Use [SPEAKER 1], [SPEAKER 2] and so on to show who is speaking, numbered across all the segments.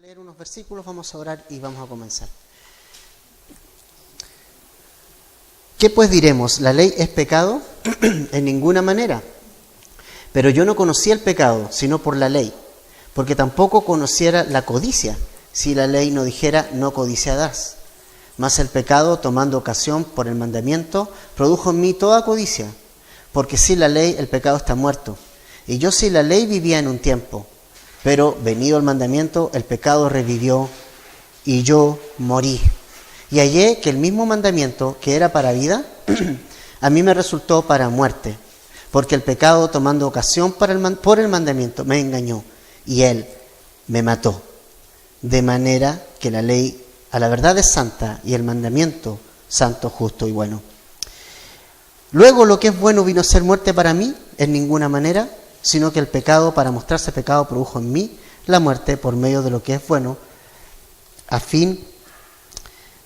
[SPEAKER 1] Leer unos versículos, vamos a orar y vamos a comenzar. ¿Qué pues diremos? ¿La ley es pecado? En ninguna manera. Pero yo no conocía el pecado, sino por la ley, porque tampoco conociera la codicia, si la ley no dijera no codiciarás. Mas el pecado, tomando ocasión por el mandamiento, produjo en mí toda codicia, porque sin la ley el pecado está muerto. Y yo sin la ley vivía en un tiempo, pero venido el mandamiento, el pecado revivió y yo morí. Y hallé que el mismo mandamiento que era para vida, a mí me resultó para muerte, porque el pecado, tomando ocasión por el mandamiento, me engañó y él me mató. De manera que la ley a la verdad es santa y el mandamiento santo, justo y bueno. Luego lo que es bueno vino a ser muerte para mí en ninguna manera, sino que el pecado, para mostrarse pecado, produjo en mí la muerte por medio de lo que es bueno, a fin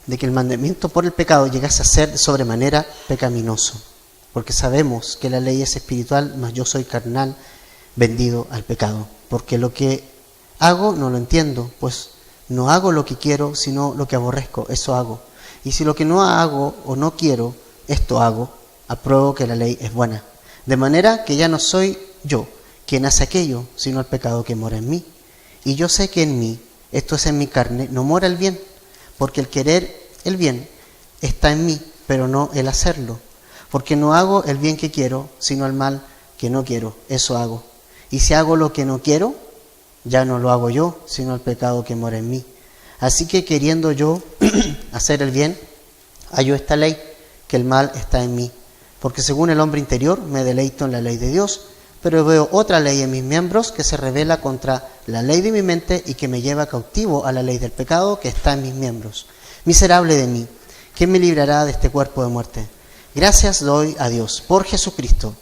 [SPEAKER 1] de que el mandamiento por el pecado llegase a ser de sobremanera pecaminoso. Porque sabemos que la ley es espiritual, mas yo soy carnal, vendido al pecado. Porque lo que hago no lo entiendo, pues no hago lo que quiero, sino lo que aborrezco, eso hago. Y si lo que no hago o no quiero, esto hago, apruebo que la ley es buena. De manera que ya no soy yo quien hace aquello, sino el pecado que mora en mí. Y yo sé que en mí, esto es en mi carne, no mora el bien, porque el querer el bien está en mí, pero no el hacerlo. Porque no hago el bien que quiero, sino el mal que no quiero, eso hago. Y si hago lo que no quiero, ya no lo hago yo, sino el pecado que mora en mí. Así que queriendo yo hacer el bien, hallo esta ley, que el mal está en mí. Porque según el hombre interior me deleito en la ley de Dios, pero veo otra ley en mis miembros que se revela contra la ley de mi mente y que me lleva cautivo a la ley del pecado que está en mis miembros. Miserable de mí, ¿quién me librará de este cuerpo de muerte? Gracias doy a Dios por Jesucristo,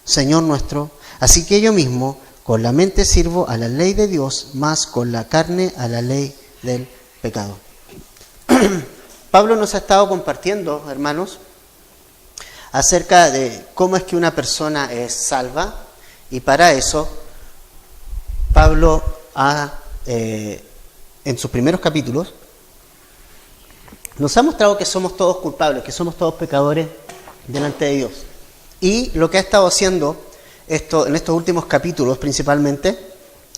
[SPEAKER 1] Señor nuestro. Así que yo mismo con la mente sirvo a la ley de Dios, más con la carne a la ley del pecado. Pablo nos ha estado compartiendo, hermanos, acerca de cómo es que una persona es salva. Y para eso, Pablo en sus primeros capítulos, nos ha mostrado que somos todos culpables, que somos todos pecadores delante de Dios. Y lo que ha estado haciendo en estos últimos capítulos principalmente,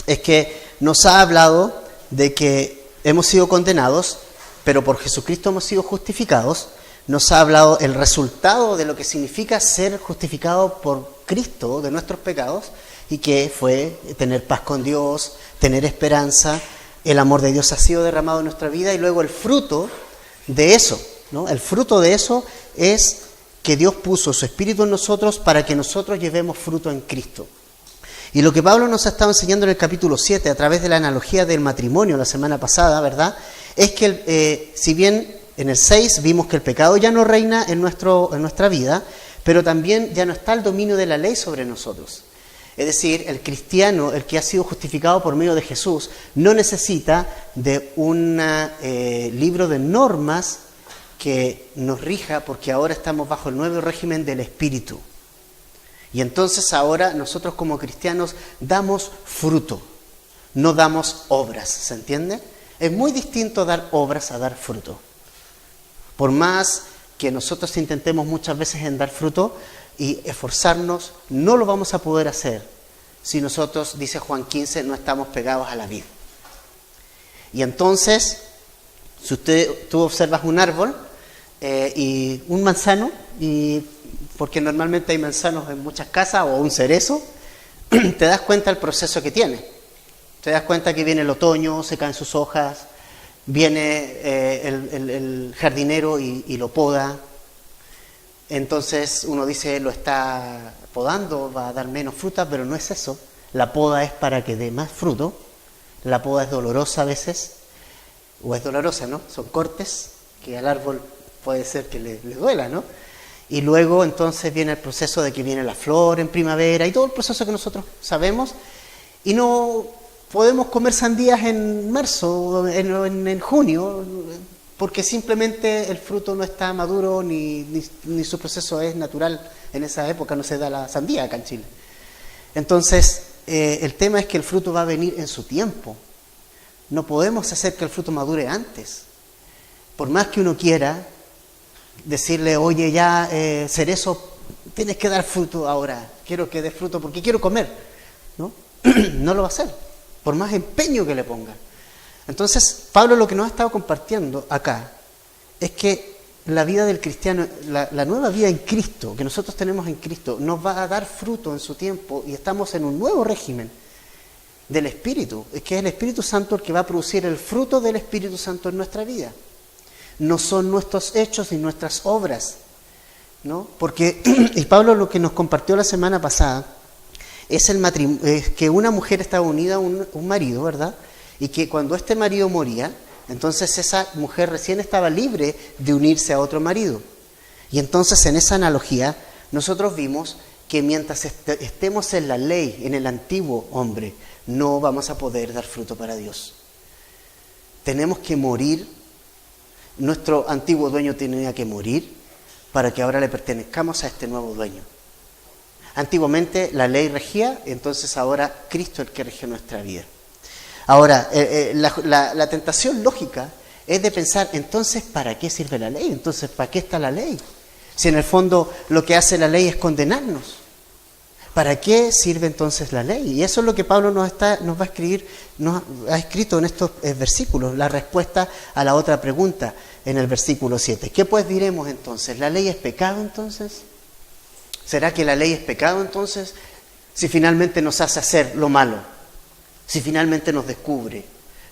[SPEAKER 1] es que nos ha hablado de que hemos sido condenados, pero por Jesucristo hemos sido justificados. Nos ha hablado el resultado de lo que significa ser justificado por Cristo de nuestros pecados, y que fue tener paz con Dios, tener esperanza, el amor de Dios ha sido derramado en nuestra vida, y luego el fruto de eso, ¿no? El fruto de eso es que Dios puso su Espíritu en nosotros para que nosotros llevemos fruto en Cristo. Y lo que Pablo nos ha estado enseñando en el capítulo 7, a través de la analogía del matrimonio la semana pasada, ¿verdad? Es que si bien en el 6 vimos que el pecado ya no reina en nuestra vida, pero también ya no está el dominio de la ley sobre nosotros. Es decir, el cristiano, el que ha sido justificado por medio de Jesús, no necesita de un libro de normas que nos rija, porque ahora estamos bajo el nuevo régimen del Espíritu. Y entonces ahora nosotros como cristianos damos fruto, no damos obras, ¿se entiende? Es muy distinto dar obras a dar fruto. Por más que nosotros intentemos muchas veces en dar fruto y esforzarnos, no lo vamos a poder hacer si nosotros, dice Juan 15, no estamos pegados a la vid. Y entonces, si tú observas un árbol y un manzano, porque normalmente hay manzanos en muchas casas, o un cerezo, te das cuenta del proceso que tiene. Te das cuenta que viene el otoño, se caen sus hojas, viene el jardinero y lo poda. Entonces uno dice, lo está podando, va a dar menos fruta, pero no es eso. La poda es para que dé más fruto. La poda es dolorosa a veces, o es dolorosa, ¿no? Son cortes que al árbol puede ser que le duela, ¿no? Y luego entonces viene el proceso de que viene la flor en primavera y todo el proceso que nosotros sabemos, y no podemos comer sandías en marzo o en junio, porque simplemente el fruto no está maduro ni su proceso es natural. En esa época no se da la sandía acá en Chile. Entonces, el tema es que el fruto va a venir en su tiempo. No podemos hacer que el fruto madure antes. Por más que uno quiera decirle, oye, ya, cerezo, tienes que dar fruto ahora. Quiero que des fruto porque quiero comer. ¿No? No lo va a hacer, por más empeño que le ponga. Entonces, Pablo lo que nos ha estado compartiendo acá es que la vida del cristiano, la nueva vida en Cristo, que nosotros tenemos en Cristo, nos va a dar fruto en su tiempo y estamos en un nuevo régimen del Espíritu. Es que es el Espíritu Santo el que va a producir el fruto del Espíritu Santo en nuestra vida. No son nuestros hechos ni nuestras obras, ¿no? Porque, y Pablo lo que nos compartió la semana pasada, es que una mujer estaba unida a un marido, ¿verdad? Y que cuando este marido moría, entonces esa mujer recién estaba libre de unirse a otro marido. Y entonces en esa analogía nosotros vimos que mientras estemos en la ley, en el antiguo hombre, no vamos a poder dar fruto para Dios. Tenemos que morir, nuestro antiguo dueño tenía que morir para que ahora le pertenezcamos a este nuevo dueño. Antiguamente la ley regía, entonces ahora Cristo es el que rige nuestra vida. Ahora, la tentación lógica es de pensar, entonces, ¿para qué sirve la ley? Entonces, ¿para qué está la ley? Si en el fondo lo que hace la ley es condenarnos. ¿Para qué sirve entonces la ley? Y eso es lo que Pablo nos va a escribir, nos ha escrito en estos versículos, la respuesta a la otra pregunta en el versículo 7. ¿Qué pues diremos entonces? ¿La ley es pecado entonces? ¿Será que la ley es pecado entonces? Si finalmente nos hace hacer lo malo, si finalmente nos descubre.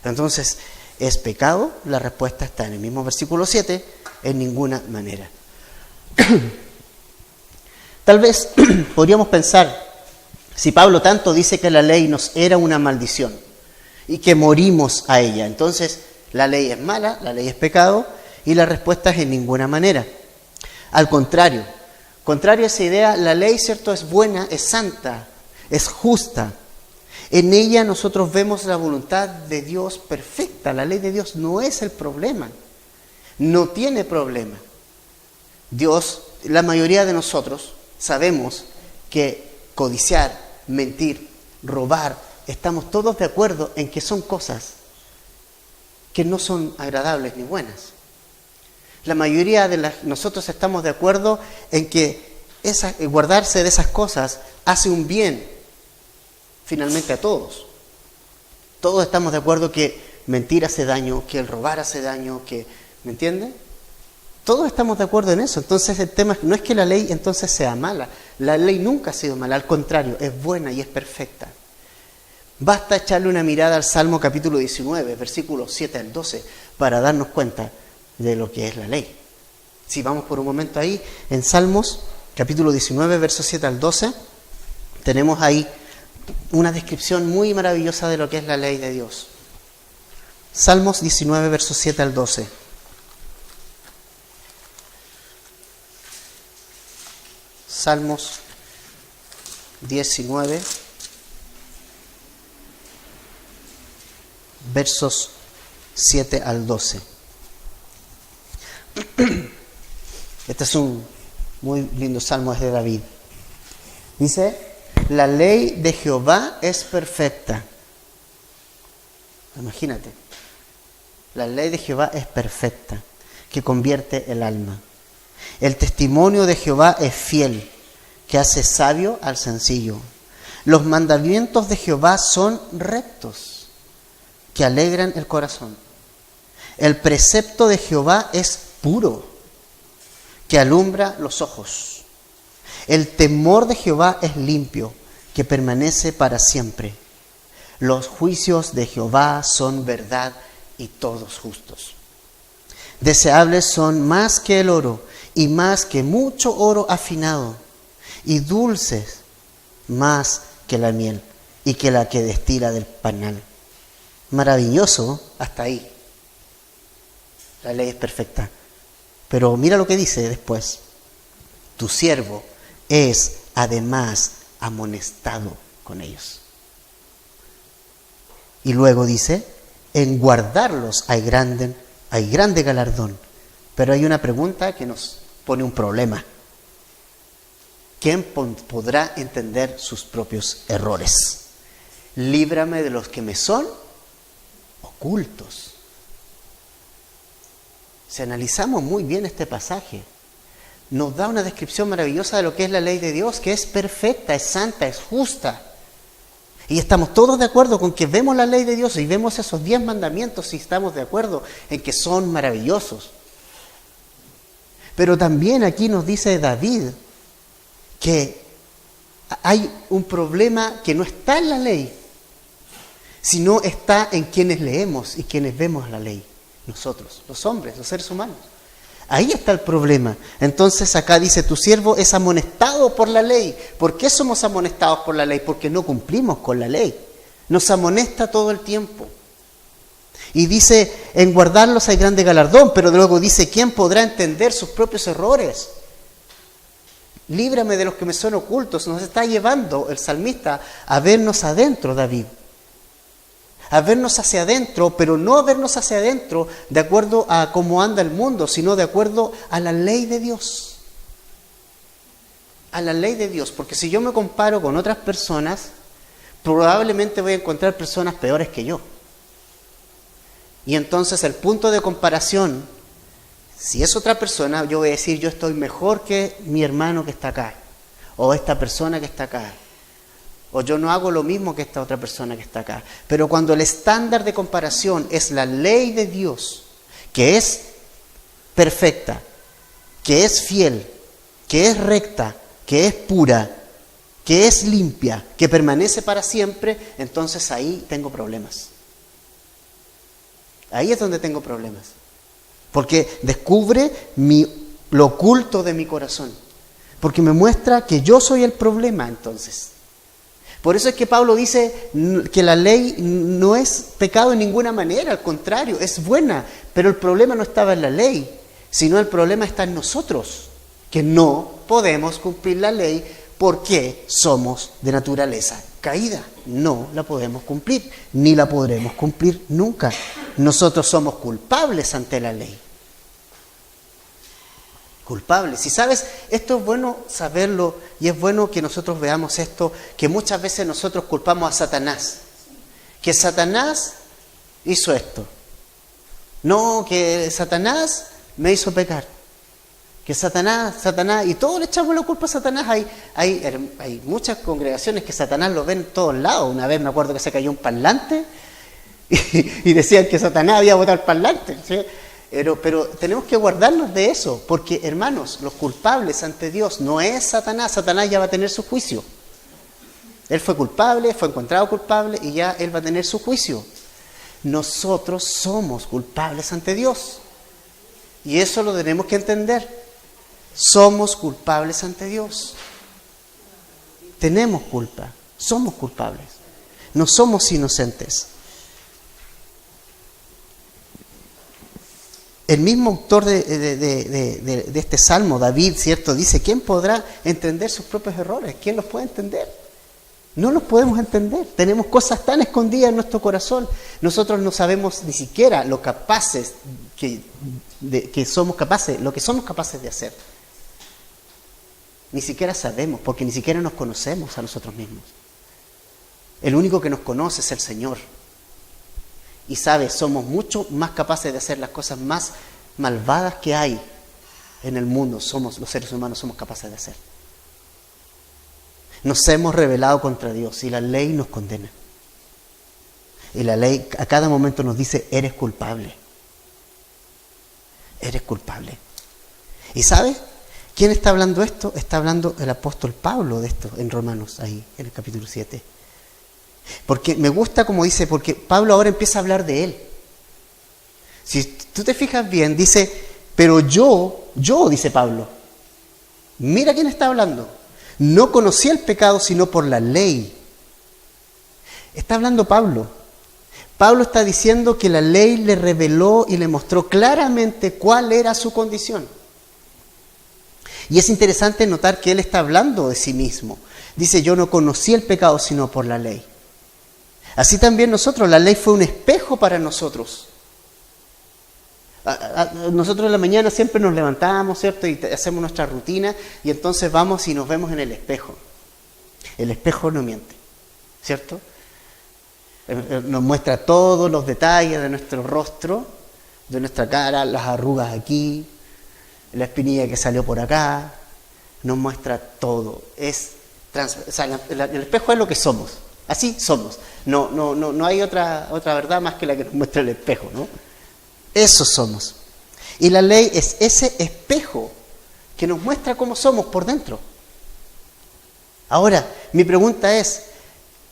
[SPEAKER 1] Entonces, ¿es pecado? La respuesta está en el mismo versículo 7, en ninguna manera. Tal vez podríamos pensar, si Pablo tanto dice que la ley nos era una maldición y que morimos a ella, entonces la ley es mala, la ley es pecado, y la respuesta es en ninguna manera. Al contrario a esa idea, la ley, ¿cierto?, es buena, es santa, es justa. En ella nosotros vemos la voluntad de Dios perfecta. La ley de Dios no es el problema, no tiene problema. Dios, la mayoría de nosotros sabemos que codiciar, mentir, robar, estamos todos de acuerdo en que son cosas que no son agradables ni buenas. La mayoría de nosotros estamos de acuerdo en que guardarse de esas cosas hace un bien finalmente a todos. Todos estamos de acuerdo que mentir hace daño, que el robar hace daño, que, ¿me entienden? Todos estamos de acuerdo en eso. Entonces el tema no es que la ley entonces sea mala. La ley nunca ha sido mala, al contrario, es buena y es perfecta. Basta echarle una mirada al Salmo capítulo 19, versículos 7 al 12, para darnos cuenta de lo que es la ley. Si vamos por un momento ahí, en Salmos capítulo 19, versos 7 al 12, tenemos ahí una descripción muy maravillosa de lo que es la ley de Dios. Salmos 19, versos 7 al 12. Salmos 19, versos 7 al 12. Este es un muy lindo salmo, es de David. Dice: la ley de Jehová es perfecta. Imagínate, la ley de Jehová es perfecta, que convierte el alma. El testimonio de Jehová es fiel, que hace sabio al sencillo. Los mandamientos de Jehová son rectos, que alegran el corazón. El precepto de Jehová es puro, que alumbra los ojos. El temor de Jehová es limpio, que permanece para siempre. Los juicios de Jehová son verdad y todos justos. Deseables son más que el oro y más que mucho oro afinado, y dulces más que la miel y que la que destila del panal. Maravilloso hasta ahí. La ley es perfecta. Pero mira lo que dice después. Tu siervo es además amonestado con ellos. Y luego dice, en guardarlos hay grande galardón. Pero hay una pregunta que nos pone un problema. ¿Quién podrá entender sus propios errores? Líbrame de los que me son ocultos. ocultos. Si analizamos muy bien este pasaje, nos da una descripción maravillosa de lo que es la ley de Dios, que es perfecta, es santa, es justa. Y estamos todos de acuerdo con que vemos la ley de Dios y vemos esos 10 mandamientos y estamos de acuerdo en que son maravillosos. Pero también aquí nos dice David que hay un problema que no está en la ley, sino está en quienes leemos y quienes vemos la ley. Nosotros, los hombres, los seres humanos. Ahí está el problema. Entonces acá dice, tu siervo es amonestado por la ley. ¿Por qué somos amonestados por la ley? Porque no cumplimos con la ley. Nos amonesta todo el tiempo. Y dice, en guardarlos hay grande galardón, pero luego dice, ¿quién podrá entender sus propios errores? Líbrame de los que me son ocultos. Nos está llevando el salmista a vernos adentro, David. A vernos hacia adentro, pero no a vernos hacia adentro de acuerdo a cómo anda el mundo, sino de acuerdo a la ley de Dios. A la ley de Dios, porque si yo me comparo con otras personas, probablemente voy a encontrar personas peores que yo. Y entonces el punto de comparación, si es otra persona, yo voy a decir, yo estoy mejor que mi hermano que está acá, o esta persona que está acá. O yo no hago lo mismo que esta otra persona que está acá. Pero cuando el estándar de comparación es la ley de Dios, que es perfecta, que es fiel, que es recta, que es pura, que es limpia, que permanece para siempre, entonces ahí tengo problemas. Ahí es donde tengo problemas. Porque descubre lo oculto de mi corazón. Porque me muestra que yo soy el problema entonces. Por eso es que Pablo dice que la ley no es pecado en ninguna manera, al contrario, es buena. Pero el problema no estaba en la ley, sino el problema está en nosotros, que no podemos cumplir la ley porque somos de naturaleza caída. No la podemos cumplir, ni la podremos cumplir nunca. Nosotros somos culpables ante la ley. Culpables. Y sabes, esto es bueno saberlo y es bueno que nosotros veamos esto, que muchas veces nosotros culpamos a Satanás. Que Satanás hizo esto. No, que Satanás me hizo pecar. Que Satanás, y todos le echamos la culpa a Satanás. Hay muchas congregaciones que Satanás lo ven en todos lados. Una vez me acuerdo que se cayó un parlante y decían que Satanás había botado el parlante, ¿sí? Pero tenemos que guardarnos de eso, porque hermanos, los culpables ante Dios no es Satanás. Satanás ya va a tener su juicio. Él fue culpable, fue encontrado culpable y ya él va a tener su juicio. Nosotros somos culpables ante Dios. Y eso lo tenemos que entender. Somos culpables ante Dios. Tenemos culpa, somos culpables. No somos inocentes. El mismo autor de este salmo, David, ¿cierto? Dice, ¿quién podrá entender sus propios errores? ¿Quién los puede entender? No los podemos entender. Tenemos cosas tan escondidas en nuestro corazón. Nosotros no sabemos ni siquiera lo que somos capaces de hacer. Ni siquiera sabemos, porque ni siquiera nos conocemos a nosotros mismos. El único que nos conoce es el Señor. Y sabe, somos mucho más capaces de hacer las cosas más malvadas que hay en el mundo. Los seres humanos somos capaces de hacer. Nos hemos rebelado contra Dios y la ley nos condena. Y la ley a cada momento nos dice, eres culpable. Eres culpable. ¿Y sabes quién está hablando esto? Está hablando el apóstol Pablo de esto en Romanos, ahí, en el capítulo 7. Porque me gusta como dice, porque Pablo ahora empieza a hablar de él. Si tú te fijas bien, dice, pero yo, dice Pablo, mira quién está hablando, no conocí el pecado sino por la ley. Está hablando Pablo. Pablo está diciendo que la ley le reveló y le mostró claramente cuál era su condición. Y es interesante notar que él está hablando de sí mismo. Dice, yo no conocí el pecado sino por la ley. Así también nosotros, la ley fue un espejo para nosotros. Nosotros en la mañana siempre nos levantamos, ¿cierto? Y hacemos nuestra rutina y entonces vamos y nos vemos en el espejo. El espejo no miente, ¿cierto? Nos muestra todos los detalles de nuestro rostro, de nuestra cara, las arrugas aquí, la espinilla que salió por acá. Nos muestra todo. O sea, el espejo es lo que somos. Así somos. No hay otra verdad más que la que nos muestra el espejo, ¿no? Eso somos. Y la ley es ese espejo que nos muestra cómo somos por dentro. Ahora, mi pregunta es,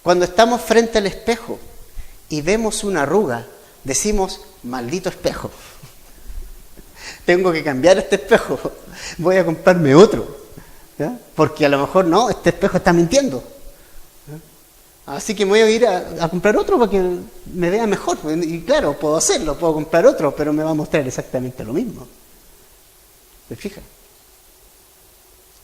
[SPEAKER 1] cuando estamos frente al espejo y vemos una arruga, decimos, maldito espejo, tengo que cambiar este espejo, voy a comprarme otro, ¿ya? Porque a lo mejor no, este espejo está mintiendo, ¿ya? Así que me voy a ir a comprar otro para que me vea mejor. Y claro, puedo hacerlo, puedo comprar otro, pero me va a mostrar exactamente lo mismo. ¿Se fijan?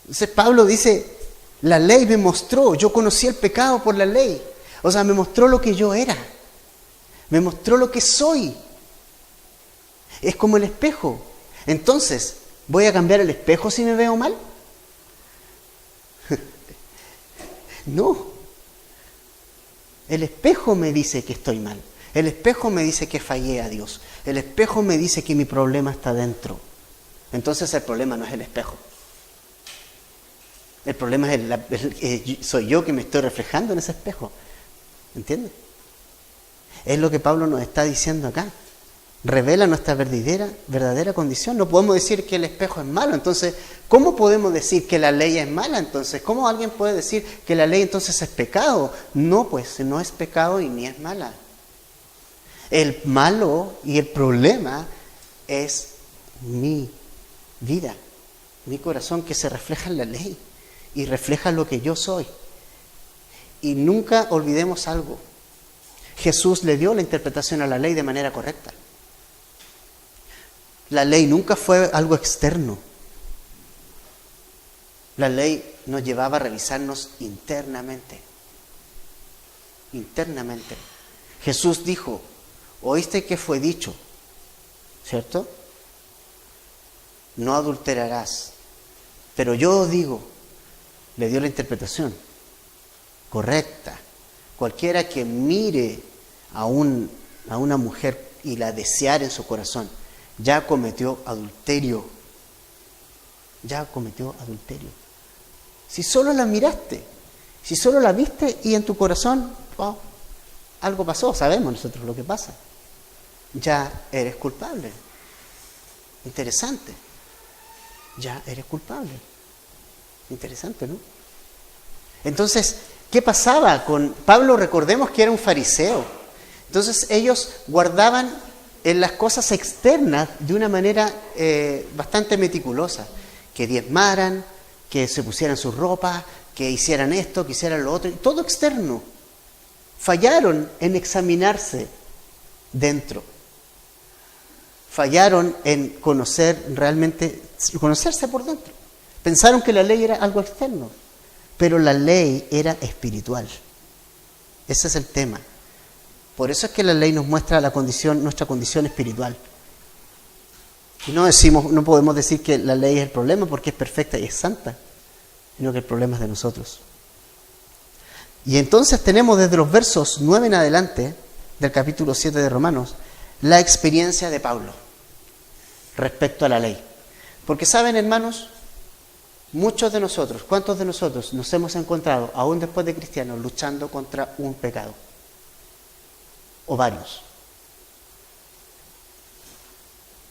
[SPEAKER 1] Entonces Pablo dice, la ley me mostró, yo conocí el pecado por la ley. O sea, me mostró lo que yo era. Me mostró lo que soy. Es como el espejo. Entonces, ¿voy a cambiar el espejo si me veo mal? No. El espejo me dice que estoy mal. El espejo me dice que fallé a Dios. El espejo me dice que mi problema está dentro. Entonces el problema no es el espejo. El problema soy yo que me estoy reflejando en ese espejo. ¿Entiendes? Es lo que Pablo nos está diciendo acá. Revela nuestra verdadera condición. No podemos decir que el espejo es malo. Entonces, ¿cómo podemos decir que la ley es mala? Entonces, ¿cómo alguien puede decir que la ley entonces es pecado? No, pues no es pecado y ni es mala. El malo y el problema es mi vida, mi corazón que se refleja en la ley y refleja lo que yo soy. Y nunca olvidemos algo. Jesús le dio la interpretación a la ley de manera correcta. La ley nunca fue algo externo. La ley nos llevaba a revisarnos internamente. Internamente. Jesús dijo, oíste que fue dicho, ¿cierto? No adulterarás. Pero yo digo, le dio la interpretación correcta. Cualquiera que mire a una mujer y la deseara en su corazón, ya cometió adulterio. Ya cometió adulterio. Si solo la miraste, si solo la viste y en tu corazón, oh, algo pasó, sabemos nosotros lo que pasa. Ya eres culpable. Interesante. Ya eres culpable. Interesante, ¿no? Entonces, ¿qué pasaba con Pablo? Recordemos que era un fariseo. Entonces ellos guardaban en las cosas externas de una manera bastante meticulosa. Que diezmaran, que se pusieran sus ropas, que hicieran esto, que hicieran lo otro. Todo externo. Fallaron en examinarse dentro. Fallaron en conocerse por dentro. Pensaron que la ley era algo externo. Pero la ley era espiritual. Ese es el tema. Por eso es que la ley nos muestra nuestra condición espiritual. Y no podemos decir que la ley es el problema porque es perfecta y es santa, sino que el problema es de nosotros. Y entonces tenemos desde los versos 9 en adelante, del capítulo 7 de Romanos, la experiencia de Pablo respecto a la ley. Porque saben, hermanos, muchos de nosotros, ¿cuántos de nosotros nos hemos encontrado, aún después de cristianos, luchando contra un pecado? O varios.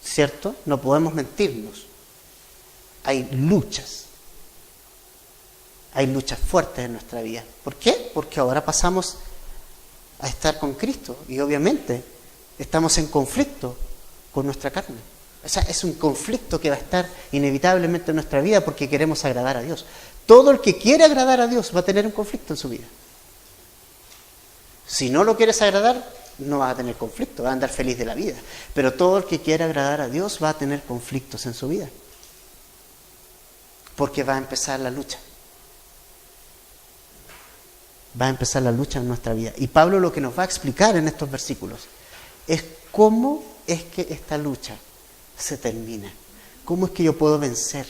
[SPEAKER 1] ¿Cierto? No podemos mentirnos. Hay luchas. Hay luchas fuertes en nuestra vida. ¿Por qué? Porque ahora pasamos a estar con Cristo y obviamente estamos en conflicto con nuestra carne. O sea, es un conflicto que va a estar inevitablemente en nuestra vida porque queremos agradar a Dios. Todo el que quiere agradar a Dios va a tener un conflicto en su vida. Si no lo quieres agradar, no vas a tener conflicto, vas a andar feliz de la vida. Pero todo el que quiere agradar a Dios va a tener conflictos en su vida. Porque va a empezar la lucha. Va a empezar la lucha en nuestra vida. Y Pablo lo que nos va a explicar en estos versículos es cómo es que esta lucha se termina. ¿Cómo es que yo puedo vencer?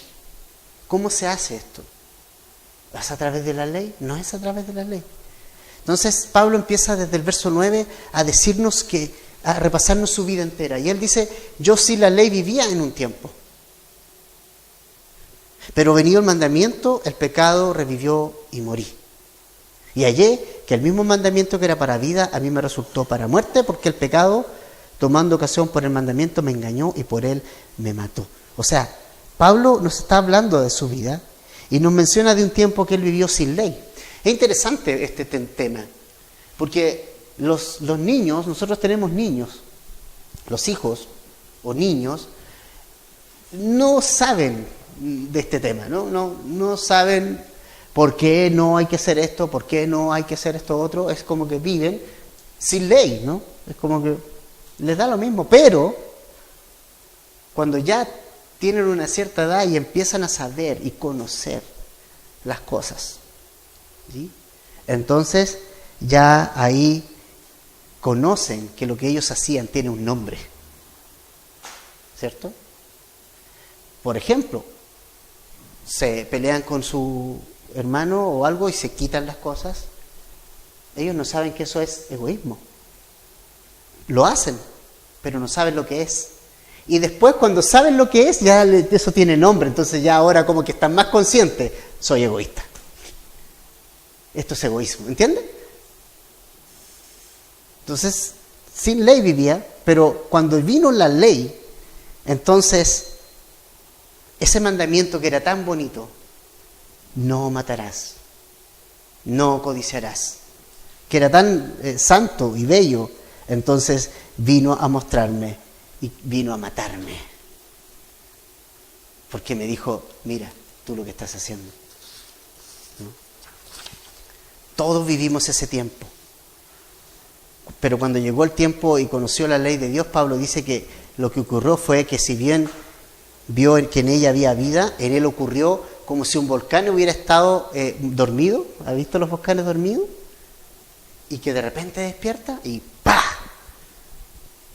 [SPEAKER 1] ¿Cómo se hace esto? ¿Es a través de la ley? No es a través de la ley. Entonces Pablo empieza desde el verso 9 a decirnos a repasarnos su vida entera. Y él dice, yo sí la ley vivía en un tiempo. Pero venido el mandamiento, el pecado revivió y morí. Y hallé que el mismo mandamiento que era para vida, a mí me resultó para muerte, porque el pecado, tomando ocasión por el mandamiento, me engañó y por él me mató. O sea, Pablo nos está hablando de su vida y nos menciona de un tiempo que él vivió sin ley. Es interesante este tema, porque los niños, nosotros tenemos niños, los hijos o niños, no saben de este tema, no saben por qué no hay que hacer esto, por qué no hay que hacer esto otro. Es como que viven sin ley, ¿no? Es como que les da lo mismo, pero cuando ya tienen una cierta edad y empiezan a saber y conocer las cosas, ¿sí? Entonces ya ahí conocen que lo que ellos hacían tiene un nombre, ¿cierto? Por ejemplo, se pelean con su hermano o algo y se quitan las cosas. Ellos no saben que eso es egoísmo. Lo hacen, pero no saben lo que es. Y después, cuando saben lo que es, ya eso tiene nombre. Entonces ya ahora como que están más conscientes. Soy egoísta. Esto es egoísmo, ¿entienden? Entonces, sin ley vivía, pero cuando vino la ley, entonces ese mandamiento que era tan bonito, no matarás, no codiciarás, que era tan santo y bello, entonces vino a mostrarme y vino a matarme. Porque me dijo, mira, tú lo que estás haciendo, ¿no? Todos vivimos ese tiempo. Pero cuando llegó el tiempo y conoció la ley de Dios, Pablo dice que lo que ocurrió fue que si bien vio que en ella había vida, en él ocurrió como si un volcán hubiera estado dormido. ¿Ha visto los volcanes dormidos? Y que de repente despierta y ¡pah!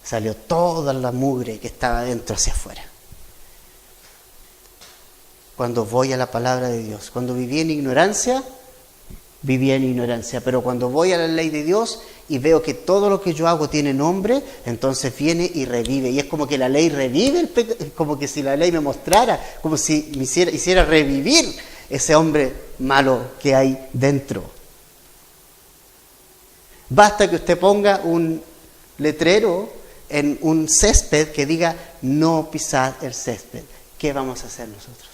[SPEAKER 1] Salió toda la mugre que estaba dentro hacia afuera. Cuando voy a la palabra de Dios, cuando vivía en ignorancia, pero cuando voy a la ley de Dios y veo que todo lo que yo hago tiene nombre, entonces viene y revive. Y es como que la ley revive el pecado, como que si la ley me mostrara, como si me hiciera revivir ese hombre malo que hay dentro. Basta que usted ponga un letrero en un césped que diga, no pisar el césped. ¿Qué vamos a hacer nosotros?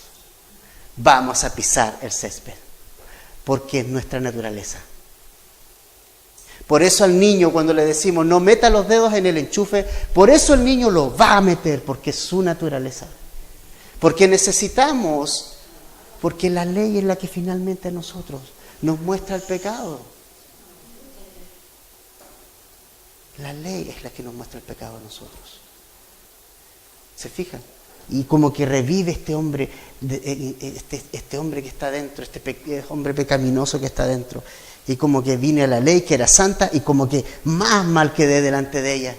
[SPEAKER 1] Vamos a pisar el césped. Porque es nuestra naturaleza. Por eso al niño, cuando le decimos no meta los dedos en el enchufe, por eso el niño lo va a meter, porque es su naturaleza. Porque necesitamos, porque la ley es la que finalmente a nosotros nos muestra el pecado. La ley es la que nos muestra el pecado a nosotros. ¿Se fijan? Y como que revive este hombre, este hombre que está dentro, este hombre pecaminoso que está dentro. Y como que vine a la ley que era santa y como que más mal quedé delante de ella.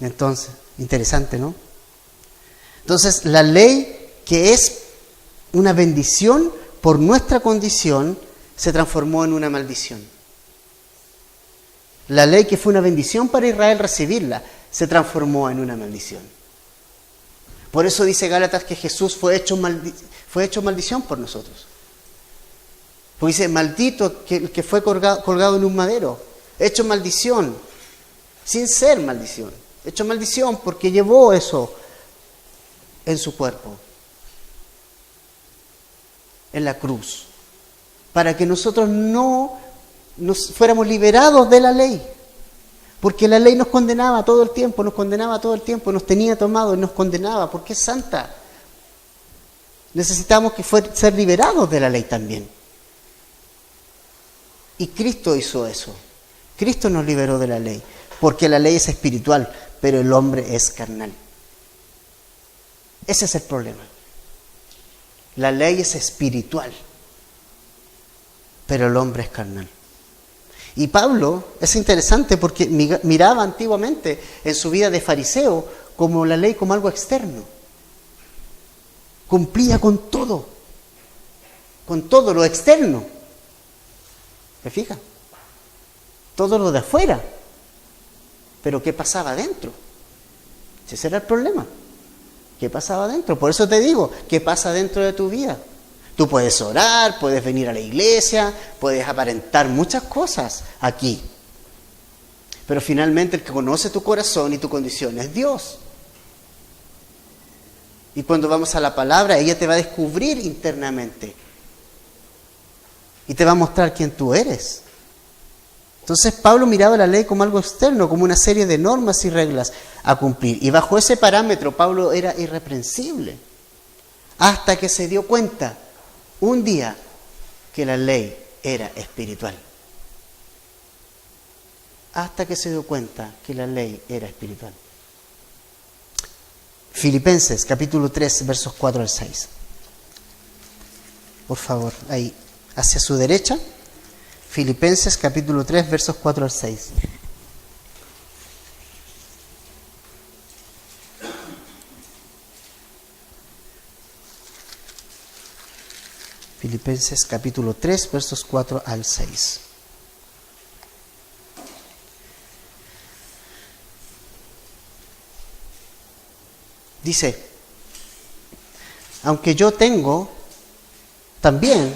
[SPEAKER 1] Entonces, interesante, ¿no? Entonces, la ley que es una bendición por nuestra condición se transformó en una maldición. La ley que fue una bendición para Israel recibirla se transformó en una maldición. Por eso dice Gálatas que Jesús fue hecho maldición por nosotros. Porque dice, maldito el que fue colgado en un madero, hecho maldición, sin ser maldición. Hecho maldición porque llevó eso en su cuerpo, en la cruz, para que nosotros no nos fuéramos liberados de la ley. Porque la ley nos condenaba todo el tiempo, nos tenía tomado y nos condenaba, porque es santa. Necesitamos ser liberados de la ley también. Y Cristo hizo eso. Cristo nos liberó de la ley, porque la ley es espiritual, pero el hombre es carnal. Ese es el problema. La ley es espiritual, pero el hombre es carnal. Y Pablo es interesante porque miraba antiguamente en su vida de fariseo como la ley como algo externo. Cumplía con todo lo externo. ¿Me fijas? Todo lo de afuera. Pero ¿qué pasaba adentro? Ese era el problema. ¿Qué pasaba adentro? Por eso te digo, ¿qué pasa dentro de tu vida? Tú puedes orar, puedes venir a la iglesia, puedes aparentar muchas cosas aquí. Pero finalmente el que conoce tu corazón y tu condición es Dios. Y cuando vamos a la palabra, ella te va a descubrir internamente. Y te va a mostrar quién tú eres. Entonces Pablo miraba la ley como algo externo, como una serie de normas y reglas a cumplir. Y bajo ese parámetro Pablo era irreprensible. Hasta que se dio cuenta un día que la ley era espiritual. Hasta que se dio cuenta que la ley era espiritual. Filipenses capítulo 3 versos 4 al 6. Por favor, ahí, hacia su derecha. Filipenses capítulo 3 versos 4 al 6. Filipenses capítulo 3 versos 4 al 6. Dice, aunque yo tengo también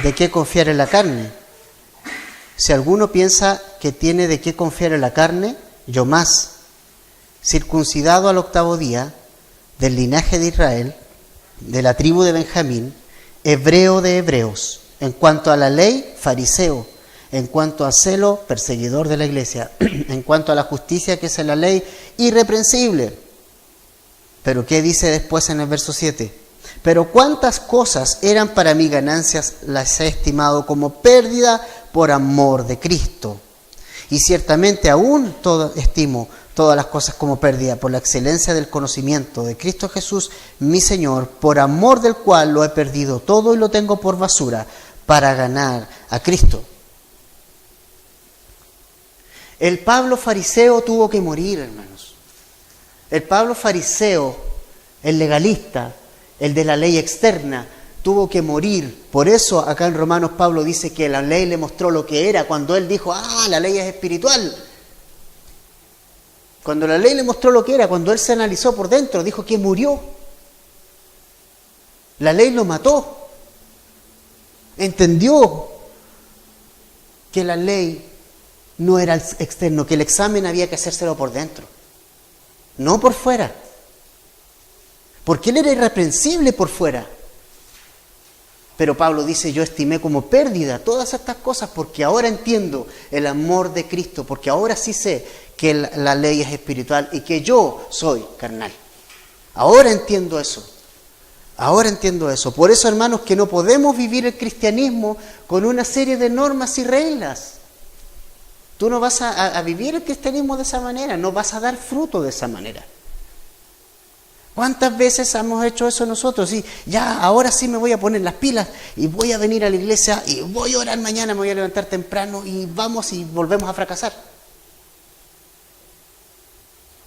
[SPEAKER 1] de qué confiar en la carne. Si alguno piensa que tiene de qué confiar en la carne, yo más, circuncidado al 8º día, del linaje de Israel, de la tribu de Benjamín, hebreo de hebreos, en cuanto a la ley, fariseo, en cuanto a celo, perseguidor de la iglesia, en cuanto a la justicia que es en la ley, irreprensible. Pero ¿qué dice después en el verso 7? Pero cuántas cosas eran para mí ganancias, las he estimado como pérdida por amor de Cristo. Y ciertamente aún estimo todas las cosas como pérdida por la excelencia del conocimiento de Cristo Jesús, mi Señor, por amor del cual lo he perdido todo y lo tengo por basura para ganar a Cristo. El Pablo fariseo tuvo que morir, hermanos. El Pablo fariseo, el legalista, el de la ley externa, tuvo que morir. Por eso acá en Romanos Pablo dice que la ley le mostró lo que era, cuando él dijo, la ley es espiritual. Cuando la ley le mostró lo que era, cuando él se analizó por dentro, dijo que murió. La ley lo mató. Entendió que la ley no era externo, que el examen había que hacérselo por dentro, no por fuera. Porque él era irreprensible por fuera. Pero Pablo dice, yo estimé como pérdida todas estas cosas porque ahora entiendo el amor de Cristo, porque ahora sí sé que la ley es espiritual y que yo soy carnal. Ahora entiendo eso. Ahora entiendo eso. Por eso, hermanos, que no podemos vivir el cristianismo con una serie de normas y reglas. Tú no vas a vivir el cristianismo de esa manera, no vas a dar fruto de esa manera. ¿Cuántas veces hemos hecho eso nosotros? Sí, ya, ahora sí me voy a poner las pilas y voy a venir a la iglesia y voy a orar mañana, me voy a levantar temprano y vamos y volvemos a fracasar.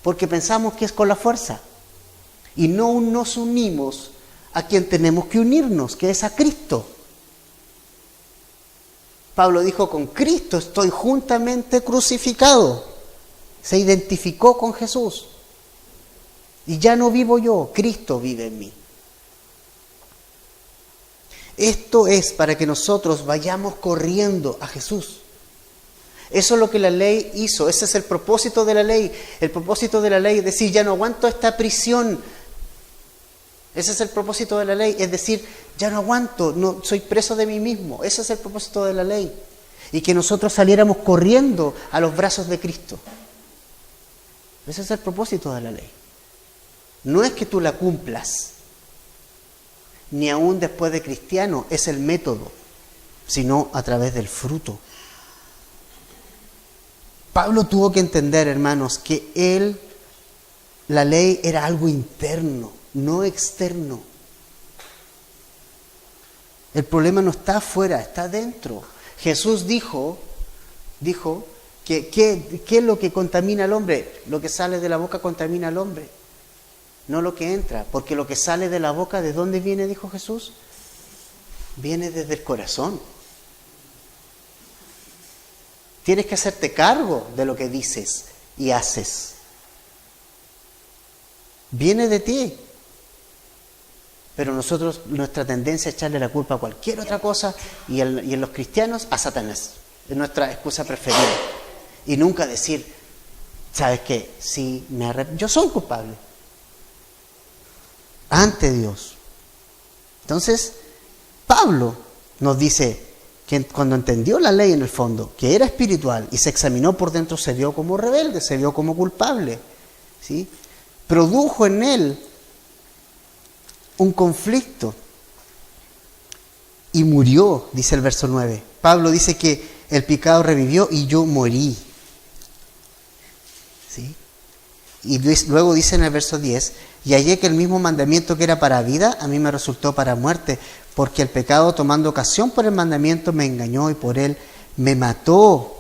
[SPEAKER 1] Porque pensamos que es con la fuerza y no nos unimos a quien tenemos que unirnos, que es a Cristo. Pablo dijo, con Cristo estoy juntamente crucificado. Se identificó con Jesús. Y ya no vivo yo, Cristo vive en mí. Esto es para que nosotros vayamos corriendo a Jesús. Eso es lo que la ley hizo, ese es el propósito de la ley. El propósito de la ley es decir, ya no aguanto esta prisión. Ese es el propósito de la ley, es decir, ya no aguanto, no soy preso de mí mismo. Ese es el propósito de la ley. Y que nosotros saliéramos corriendo a los brazos de Cristo. Ese es el propósito de la ley. No es que tú la cumplas, ni aún después de cristiano, es el método, sino a través del fruto. Pablo tuvo que entender, hermanos, que la ley era algo interno, no externo. El problema no está afuera, está dentro. Jesús dijo que ¿qué es lo que contamina al hombre? Lo que sale de la boca contamina al hombre. No lo que entra, porque lo que sale de la boca, ¿de dónde viene? Dijo Jesús. Viene desde el corazón. Tienes que hacerte cargo de lo que dices y haces. Viene de ti. Pero nosotros, nuestra tendencia es echarle la culpa a cualquier otra cosa y en los cristianos a Satanás. Es nuestra excusa preferida. Y nunca decir, ¿sabes qué? Sí, yo soy culpable. Ante Dios. Entonces, Pablo nos dice que cuando entendió la ley en el fondo, que era espiritual y se examinó por dentro, se vio como rebelde, se vio como culpable, ¿sí? Produjo en él un conflicto y murió, dice el verso 9. Pablo dice que el pecado revivió y yo morí, ¿sí? Y luego dice en el verso 10, y hallé que el mismo mandamiento que era para vida, a mí me resultó para muerte, porque el pecado, tomando ocasión por el mandamiento, me engañó y por él me mató.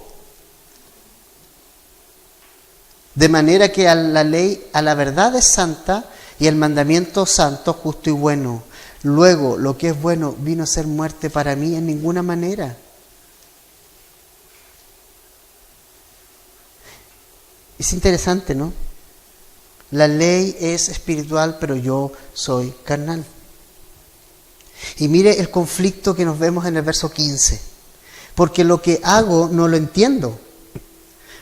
[SPEAKER 1] De manera que a la ley, a la verdad es santa, y el mandamiento santo, justo y bueno. Luego, lo que es bueno vino a ser muerte para mí en ninguna manera. Es interesante, ¿no? La ley es espiritual, pero yo soy carnal. Y mire el conflicto que nos vemos en el verso 15. Porque lo que hago no lo entiendo.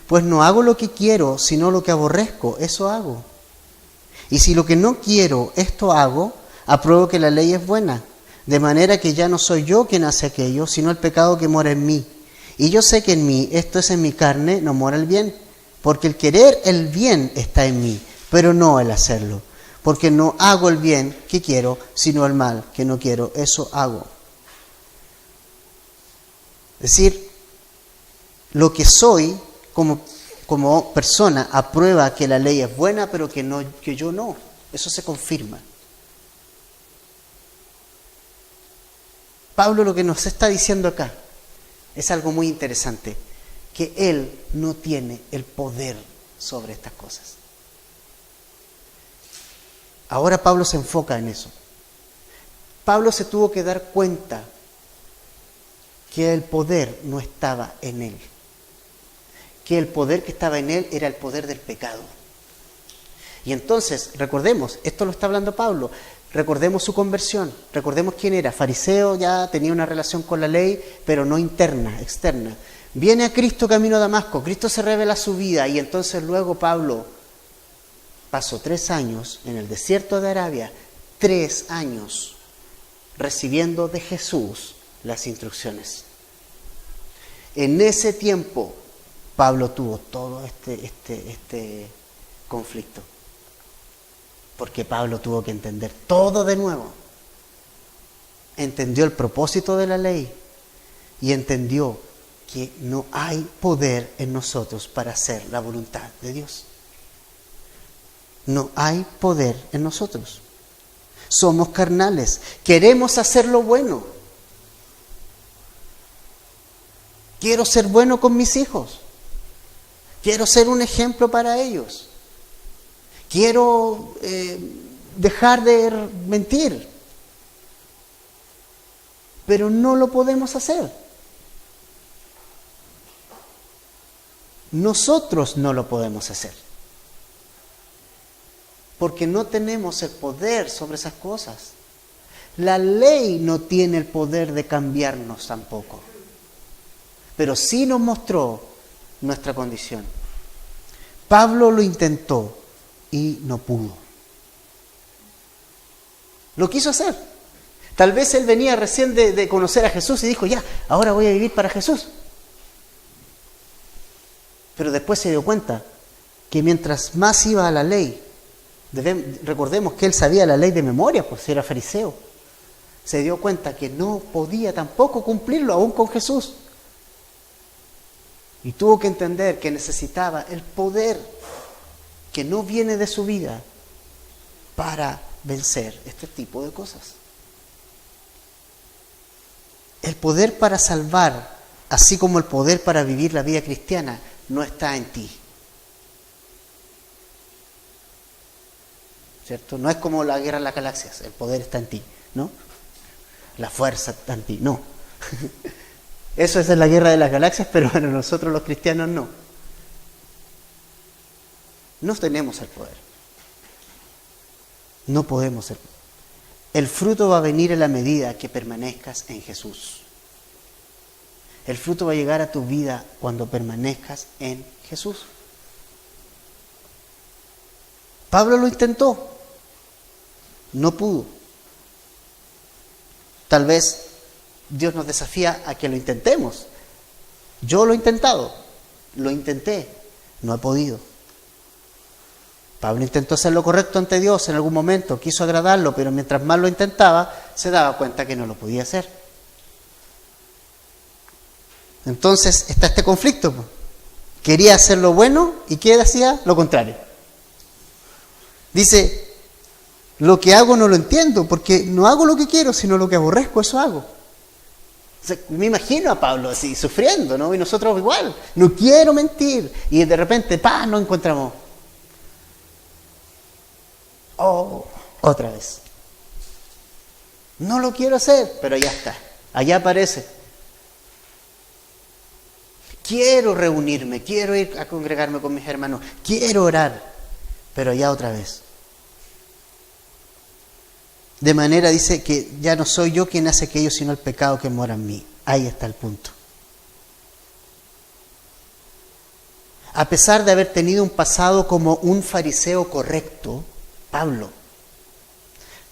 [SPEAKER 1] Pues no hago lo que quiero, sino lo que aborrezco, eso hago. Y si lo que no quiero, esto hago, apruebo que la ley es buena. De manera que ya no soy yo quien hace aquello, sino el pecado que mora en mí. Y yo sé que en mí, esto es en mi carne, no mora el bien. Porque el querer el bien está en mí, pero no el hacerlo. Porque no hago el bien que quiero, sino el mal que no quiero, eso hago. Es decir, lo que soy como persona aprueba que la ley es buena, pero que yo no. Eso se confirma. Pablo lo que nos está diciendo acá es algo muy interesante, que él no tiene el poder sobre estas cosas. Ahora Pablo se enfoca en eso. Pablo se tuvo que dar cuenta que el poder no estaba en él. Que el poder que estaba en él era el poder del pecado. Y entonces, recordemos, esto lo está hablando Pablo, recordemos su conversión, recordemos quién era, fariseo, ya tenía una relación con la ley, pero no interna, externa. Viene a Cristo camino a Damasco, Cristo se revela su vida y entonces luego Pablo pasó 3 años en el desierto de Arabia, 3 años recibiendo de Jesús las instrucciones. En ese tiempo Pablo tuvo todo este conflicto, porque Pablo tuvo que entender todo de nuevo. Entendió el propósito de la ley y entendió que no hay poder en nosotros para hacer la voluntad de Dios. No hay poder en nosotros. Somos carnales. Queremos hacer lo bueno. Quiero ser bueno con mis hijos. Quiero ser un ejemplo para ellos. Quiero dejar de mentir. Pero no lo podemos hacer. Nosotros no lo podemos hacer. Porque no tenemos el poder sobre esas cosas. La ley no tiene el poder de cambiarnos tampoco. Pero sí nos mostró nuestra condición. Pablo lo intentó y no pudo. Lo quiso hacer. Tal vez él venía recién de conocer a Jesús y dijo, ya, ahora voy a vivir para Jesús. Pero después se dio cuenta que mientras más iba a la ley, recordemos que él sabía la ley de memoria, pues era fariseo, se dio cuenta que no podía tampoco cumplirlo aún con Jesús. Y tuvo que entender que necesitaba el poder que no viene de su vida para vencer este tipo de cosas. El poder para salvar, así como el poder para vivir la vida cristiana, no está en ti. ¿Cierto? No es como la guerra en las galaxias, el poder está en ti, ¿no? La fuerza está en ti, no. Eso es en la guerra de las galaxias, pero bueno, nosotros los cristianos no. No tenemos el poder. No podemos ser. El fruto va a venir en la medida que permanezcas en Jesús. El fruto va a llegar a tu vida cuando permanezcas en Jesús. Pablo lo intentó. No pudo. Tal vez Dios nos desafía a que lo intentemos. Yo lo he intentado. Lo intenté. No he podido. Pablo intentó hacer lo correcto ante Dios en algún momento, quiso agradarlo, pero mientras más lo intentaba, se daba cuenta que no lo podía hacer. Entonces está este conflicto. Quería hacer lo bueno y ¿qué hacía? Lo contrario. Dice, lo que hago no lo entiendo, porque no hago lo que quiero, sino lo que aborrezco, eso hago. O sea, me imagino a Pablo así, sufriendo, ¿no? Y nosotros igual, no quiero mentir. Y de repente, nos encontramos. Otra vez. No lo quiero hacer, pero ya está. Allá aparece. Quiero reunirme, quiero ir a congregarme con mis hermanos, quiero orar, pero ya otra vez. De manera, dice, que ya no soy yo quien hace aquello, sino el pecado que mora en mí. Ahí está el punto. A pesar de haber tenido un pasado como un fariseo correcto,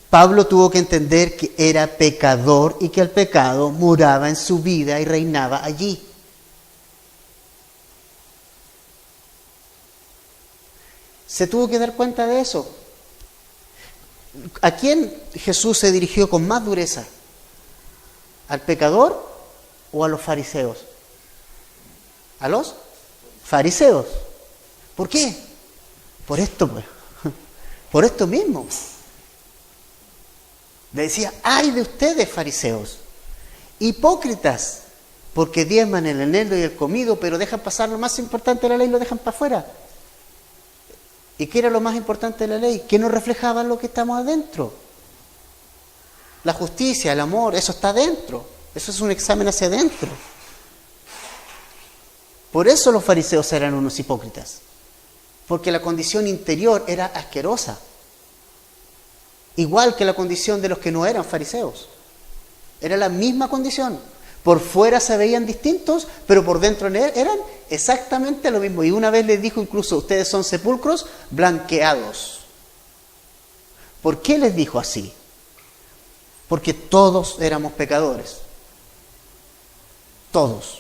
[SPEAKER 1] Pablo tuvo que entender que era pecador y que el pecado moraba en su vida y reinaba allí. Se tuvo que dar cuenta de eso. ¿A quién Jesús se dirigió con más dureza? ¿Al pecador o a los fariseos? A los fariseos. ¿Por qué? Por esto, pues. Por esto mismo. Le decía, ¡ay de ustedes, fariseos! Hipócritas, porque diezman el eneldo y el comido, pero dejan pasar lo más importante de la ley y lo dejan para afuera. ¿Y qué era lo más importante de la ley? Que no reflejaba lo que estamos adentro. La justicia, el amor, eso está adentro. Eso es un examen hacia adentro. Por eso los fariseos eran unos hipócritas. Porque la condición interior era asquerosa. Igual que la condición de los que no eran fariseos. Era la misma condición. Por fuera se veían distintos, pero por dentro eran exactamente lo mismo. Y una vez les dijo incluso, ustedes son sepulcros blanqueados. ¿Por qué les dijo así? Porque todos éramos pecadores. Todos.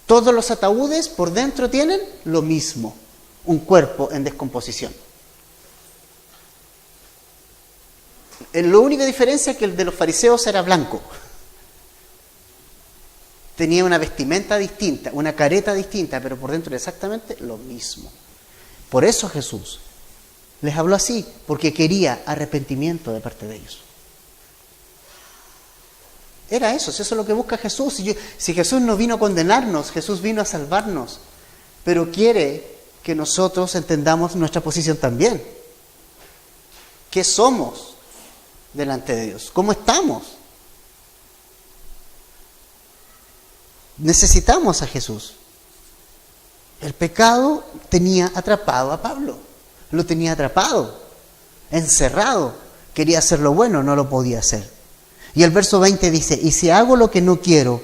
[SPEAKER 1] Todos los ataúdes por dentro tienen lo mismo. Un cuerpo en descomposición. La única diferencia es que el de los fariseos era blanco. Tenía una vestimenta distinta, una careta distinta, pero por dentro era exactamente lo mismo. Por eso Jesús les habló así, porque quería arrepentimiento de parte de ellos. Era eso, eso es lo que busca Jesús. Si Jesús no vino a condenarnos, Jesús vino a salvarnos, pero quiere que nosotros entendamos nuestra posición también. ¿Qué somos delante de Dios? ¿Cómo estamos? Necesitamos a Jesús. El pecado tenía atrapado a Pablo. Lo tenía atrapado, encerrado. Quería hacer lo bueno, no lo podía hacer. Y el verso 20 dice, y si hago lo que no quiero,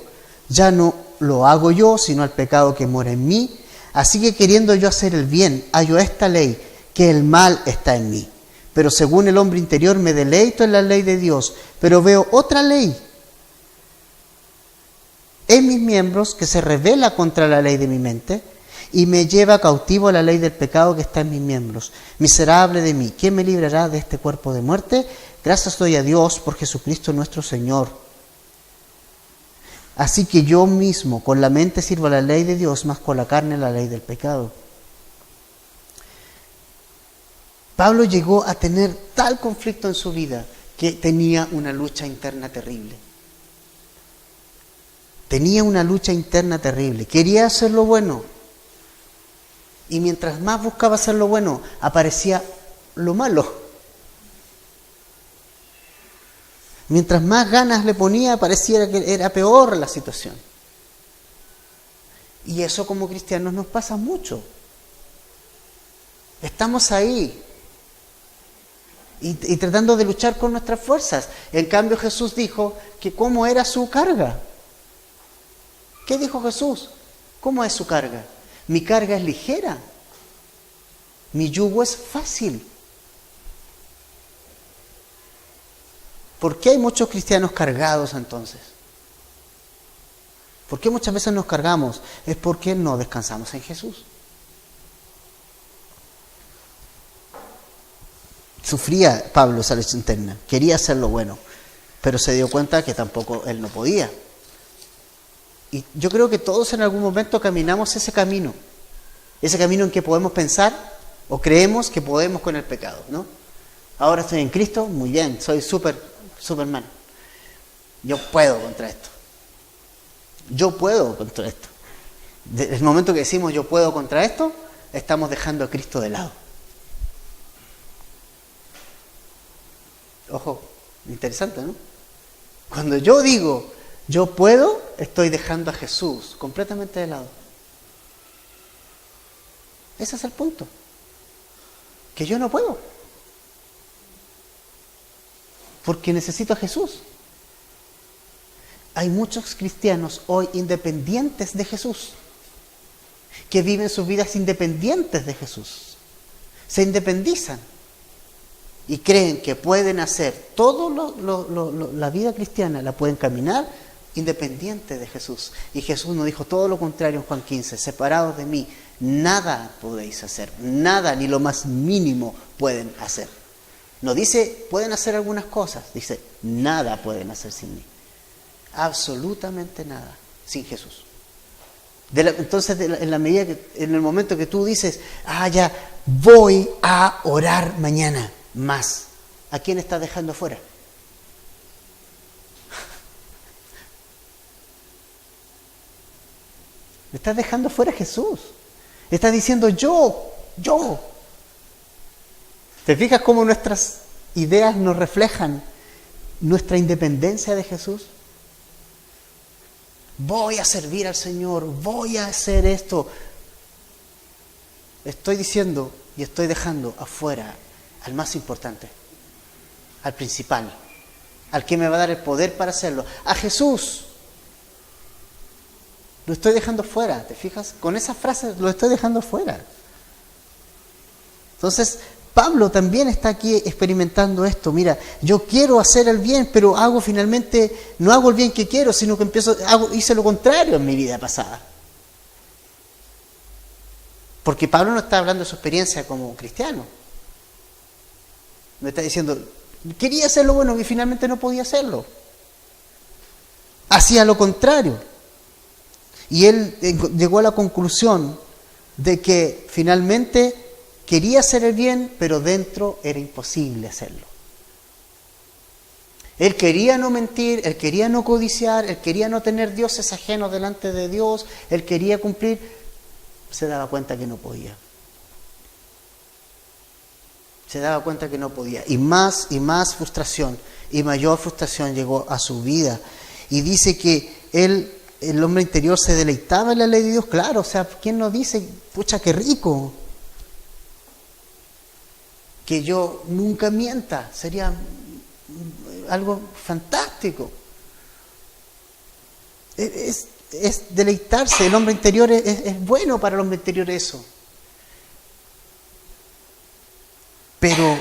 [SPEAKER 1] ya no lo hago yo, sino el pecado que mora en mí. Así que queriendo yo hacer el bien, hallo esta ley, que el mal está en mí. Pero según el hombre interior me deleito en la ley de Dios, pero veo otra ley en mis miembros que se rebela contra la ley de mi mente y me lleva cautivo a la ley del pecado que está en mis miembros. Miserable de mí, ¿quién me librará de este cuerpo de muerte? Gracias doy a Dios por Jesucristo nuestro Señor. Así que yo mismo con la mente sirvo a la ley de Dios, más con la carne a la ley del pecado. Pablo llegó a tener tal conflicto en su vida que tenía una lucha interna terrible. Tenía una lucha interna terrible. Quería hacer lo bueno. Y mientras más buscaba hacer lo bueno, aparecía lo malo. Mientras más ganas le ponía, pareciera que era peor la situación. Y eso como cristianos nos pasa mucho. Estamos ahí y tratando de luchar con nuestras fuerzas. En cambio Jesús dijo que cómo era su carga. ¿Qué dijo Jesús? ¿Cómo es su carga? Mi carga es ligera. Mi yugo es fácil. ¿Por qué hay muchos cristianos cargados entonces? ¿Por qué muchas veces nos cargamos? Es porque no descansamos en Jesús. Sufría Pablo esa lucha interna, quería hacer lo bueno, pero se dio cuenta que tampoco él no podía. Y yo creo que todos en algún momento caminamos ese camino en que podemos pensar o creemos que podemos con el pecado, ¿no? Ahora estoy en Cristo, muy bien, soy Superman. Yo puedo contra esto. Yo puedo contra esto. Desde el momento que decimos yo puedo contra esto, estamos dejando a Cristo de lado. Ojo, interesante, ¿no? Cuando yo digo yo puedo, estoy dejando a Jesús completamente de lado. Ese es el punto. Que yo no puedo. Porque necesito a Jesús. Hay muchos cristianos hoy independientes de Jesús, que viven sus vidas independientes de Jesús. Se independizan y creen que pueden hacer todo la vida cristiana, la pueden caminar independiente de Jesús. Y Jesús nos dijo todo lo contrario en Juan 15, separados de mí, nada podéis hacer, nada, ni lo más mínimo pueden hacer. No dice, pueden hacer algunas cosas, dice, nada pueden hacer sin mí. Absolutamente nada, sin Jesús. Entonces, en la medida que, en el momento que tú dices, ya, voy a orar mañana más, ¿a quién estás dejando fuera? Estás dejando fuera a Jesús. Estás diciendo yo. ¿Te fijas cómo nuestras ideas nos reflejan nuestra independencia de Jesús? Voy a servir al Señor, voy a hacer esto. Estoy diciendo y estoy dejando afuera al más importante, al principal, al que me va a dar el poder para hacerlo, a Jesús. Lo estoy dejando fuera, ¿te fijas? Con esas frases lo estoy dejando fuera. Entonces, Pablo también está aquí experimentando esto. Mira, yo quiero hacer el bien, pero no hago el bien que quiero, sino que hice lo contrario en mi vida pasada. Porque Pablo no está hablando de su experiencia como cristiano. Me está diciendo, quería hacer lo bueno y finalmente no podía hacerlo. Hacía lo contrario. Y él llegó a la conclusión de que finalmente quería hacer el bien, pero dentro era imposible hacerlo. Él quería no mentir, él quería no codiciar, él quería no tener dioses ajenos delante de Dios, él quería cumplir, se daba cuenta que no podía. Se daba cuenta que no podía. Y más frustración, y mayor frustración llegó a su vida. Y dice que el hombre interior se deleitaba en la ley de Dios. Claro, o sea, ¿quién nos dice, pucha, qué rico? Que yo nunca mienta, sería algo fantástico. Es deleitarse, el hombre interior es bueno para el hombre interior eso. Pero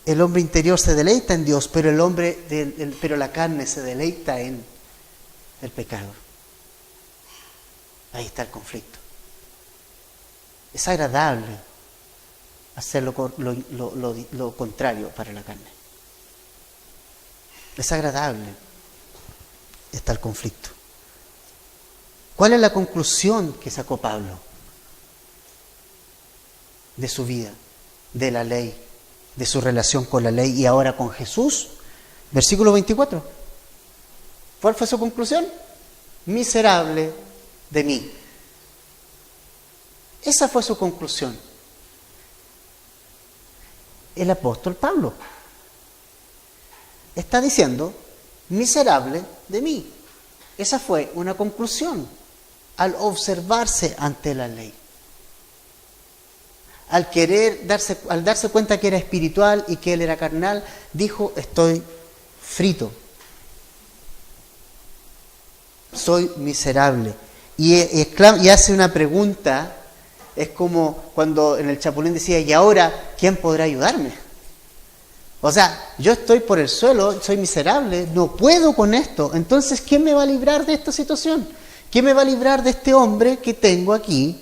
[SPEAKER 1] el hombre interior se deleita en Dios, pero pero la carne se deleita en el pecado. Ahí está el conflicto. Es agradable hacer lo contrario para la carne. Es agradable. Está el conflicto. ¿Cuál es la conclusión que sacó Pablo de su vida, de la ley, de su relación con la ley y ahora con Jesús? Versículo 24. ¿Cuál fue su conclusión? Miserable de mí. Esa fue su conclusión. El apóstol Pablo. está diciendo, miserable de mí. Esa fue una conclusión al observarse ante la ley. Al darse cuenta que era espiritual y que él era carnal, dijo, estoy frito. Soy miserable. Y hace una pregunta, es como cuando en el Chapulín decía, ¿y ahora quién podrá ayudarme? O sea, yo estoy por el suelo, soy miserable, no puedo con esto. Entonces, ¿quién me va a librar de esta situación? ¿Quién me va a librar de este hombre que tengo aquí?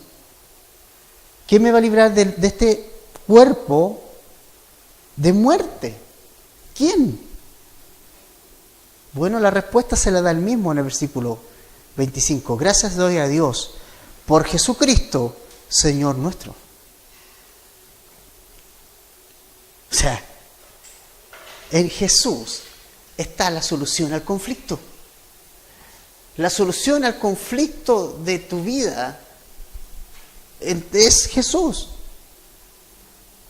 [SPEAKER 1] ¿Quién me va a librar de este cuerpo de muerte? ¿Quién? Bueno, la respuesta se la da el mismo en el versículo 25. Gracias doy a Dios por Jesucristo, Señor nuestro. O sea, en Jesús está la solución al conflicto. La solución al conflicto de tu vida es Jesús.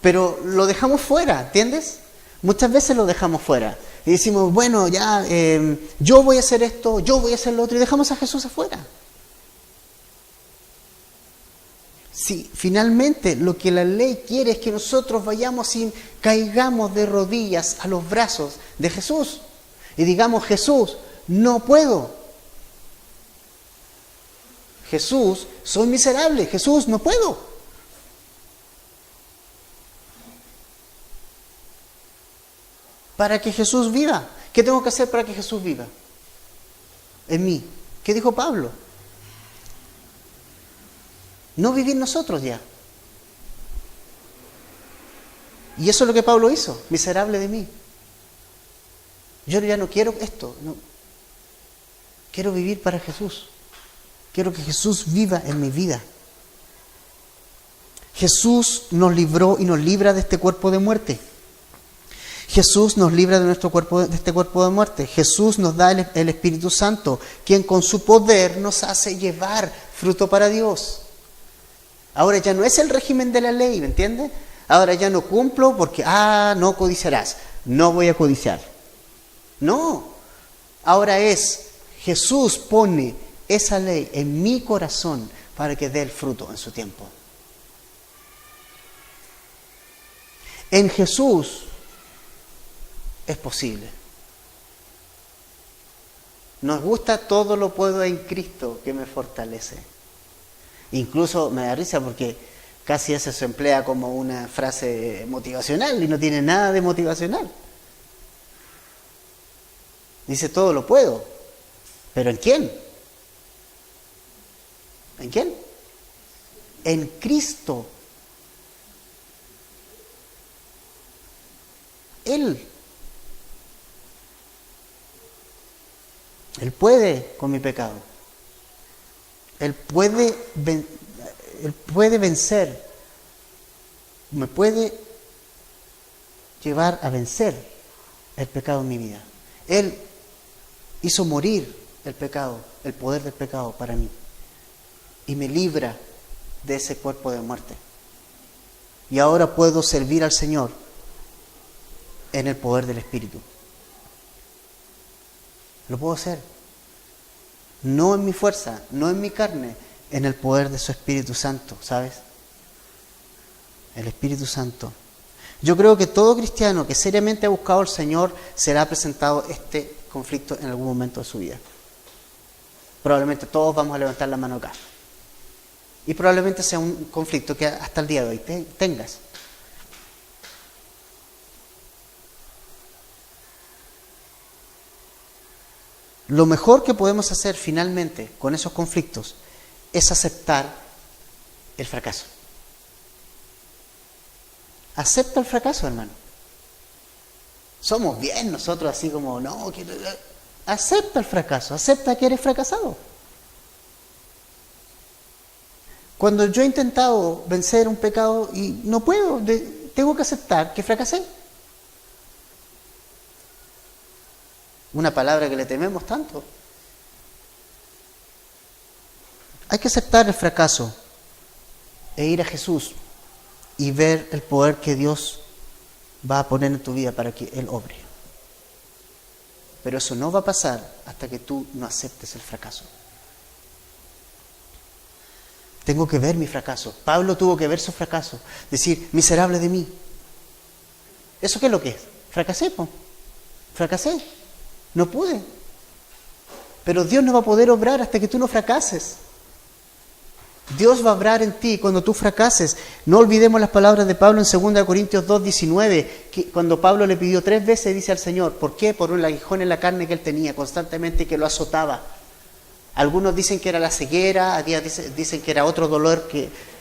[SPEAKER 1] Pero lo dejamos fuera, ¿entiendes? Muchas veces lo dejamos fuera. Y decimos, bueno, ya, yo voy a hacer esto, yo voy a hacer lo otro, y dejamos a Jesús afuera. Si finalmente lo que la ley quiere es que nosotros vayamos y caigamos de rodillas a los brazos de Jesús y digamos, Jesús, no puedo. Jesús, soy miserable. Jesús, no puedo. Para que Jesús viva. ¿Qué tengo que hacer para que Jesús viva? En mí. ¿Qué dijo Pablo? No vivir nosotros ya. Y eso es lo que Pablo hizo. Miserable de mí. Yo ya no quiero esto. No. Quiero vivir para Jesús. Quiero que Jesús viva en mi vida. Jesús nos libró y nos libra de este cuerpo de muerte. Jesús nos libra de nuestro cuerpo, de este cuerpo de muerte. Jesús nos da el Espíritu Santo, quien con su poder nos hace llevar fruto para Dios. Ahora ya no es el régimen de la ley, ¿me entiendes? Ahora ya no cumplo porque, no codiciarás, no voy a codiciar. No, ahora es, Jesús pone esa ley en mi corazón para que dé el fruto en su tiempo. En Jesús es posible. Nos gusta todo lo puedo en Cristo que me fortalece. Incluso me da risa porque casi eso se emplea como una frase motivacional y no tiene nada de motivacional. Dice todo lo puedo, pero ¿en quién? ¿En quién? En Cristo. Él puede con mi pecado. Él puede vencer. Me puede llevar a vencer el pecado en mi vida. Él hizo morir el pecado, el poder del pecado para mí. Y me libra de ese cuerpo de muerte. Y ahora puedo servir al Señor en el poder del Espíritu. Lo puedo hacer. No en mi fuerza, no en mi carne, en el poder de su Espíritu Santo, ¿sabes? El Espíritu Santo. Yo creo que todo cristiano que seriamente ha buscado al Señor será presentado este conflicto en algún momento de su vida. Probablemente todos vamos a levantar la mano acá. Y probablemente sea un conflicto que hasta el día de hoy tengas. Lo mejor que podemos hacer finalmente con esos conflictos es aceptar el fracaso. Acepta el fracaso, hermano. Somos bien nosotros así como, no, acepta el fracaso, acepta que eres fracasado. Cuando yo he intentado vencer un pecado y no puedo, tengo que aceptar que fracasé. Una palabra que le tememos tanto. Hay que aceptar el fracaso e ir a Jesús y ver el poder que Dios va a poner en tu vida para que Él obre. pero eso no va a pasar hasta que tú no aceptes el fracaso. Tengo que ver mi fracaso. Pablo tuvo que ver su fracaso. Decir, miserable de mí. ¿Eso qué es lo que es? Fracasé, po. Fracasé. No pude. Pero Dios no va a poder obrar hasta que tú no fracases. Dios va a obrar en ti cuando tú fracases. No olvidemos las palabras de Pablo en 2 Corintios 2:19, que cuando Pablo le pidió 3 veces, dice al Señor, ¿por qué? Por un aguijón en la carne que él tenía constantemente, que lo azotaba. Algunos dicen que era la ceguera, dicen que era otro dolor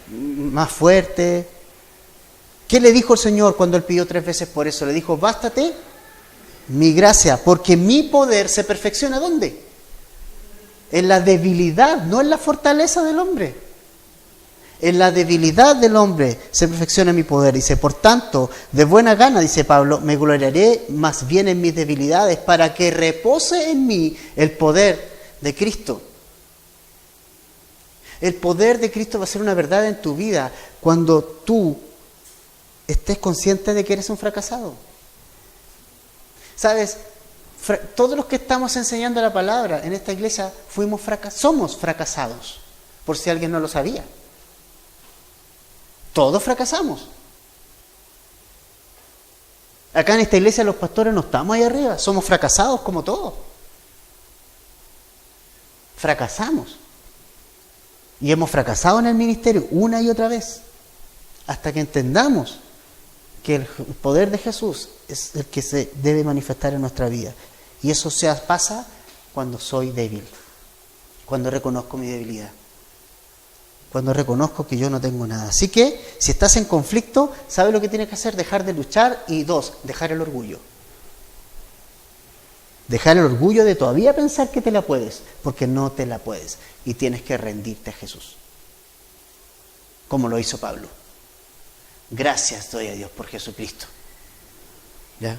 [SPEAKER 1] más fuerte. ¿Qué le dijo el Señor cuando él pidió 3 veces por eso? Le dijo, bástate mi gracia, porque mi poder se perfecciona ¿dónde? En la debilidad, no en la fortaleza del hombre. En la debilidad del hombre se perfecciona mi poder. Dice, por tanto, de buena gana, dice Pablo, me gloriaré más bien en mis debilidades para que repose en mí el poder de Cristo. El poder de Cristo va a ser una verdad en tu vida cuando tú estés consciente de que eres un fracasado. ¿Sabes? Todos los que estamos enseñando la palabra en esta iglesia somos fracasados, por si alguien no lo sabía. Todos fracasamos. Acá en esta iglesia los pastores no estamos ahí arriba, somos fracasados como todos. Fracasamos. Y hemos fracasado en el ministerio una y otra vez, hasta que entendamos que el poder de Jesús es el que se debe manifestar en nuestra vida. Y eso pasa cuando soy débil, cuando reconozco mi debilidad, cuando reconozco que yo no tengo nada. Así que, si estás en conflicto, ¿sabes lo que tienes que hacer? Dejar de luchar y 2, dejar el orgullo. Dejar el orgullo de todavía pensar que te la puedes, porque no te la puedes. Y tienes que rendirte a Jesús, como lo hizo Pablo. Gracias doy a Dios por Jesucristo. ¿Ya?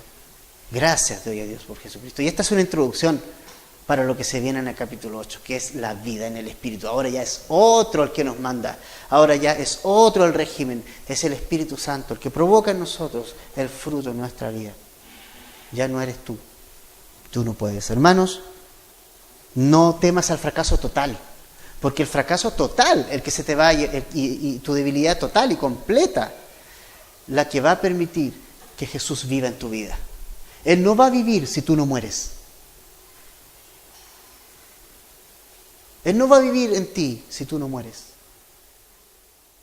[SPEAKER 1] Gracias doy a Dios por Jesucristo. Y esta es una introducción para lo que se viene en el capítulo 8, que es la vida en el Espíritu. Ahora ya es otro el que nos manda. Ahora ya es otro el régimen. Es el Espíritu Santo el que provoca en nosotros el fruto de nuestra vida. Ya no eres tú. Tú no puedes. Hermanos, no temas al fracaso total. Porque el fracaso total, el que se te va y tu debilidad total y completa, la que va a permitir que Jesús viva en tu vida. Él no va a vivir si tú no mueres. Él no va a vivir en ti si tú no mueres.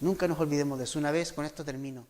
[SPEAKER 1] Nunca nos olvidemos de eso. Una vez, con esto termino.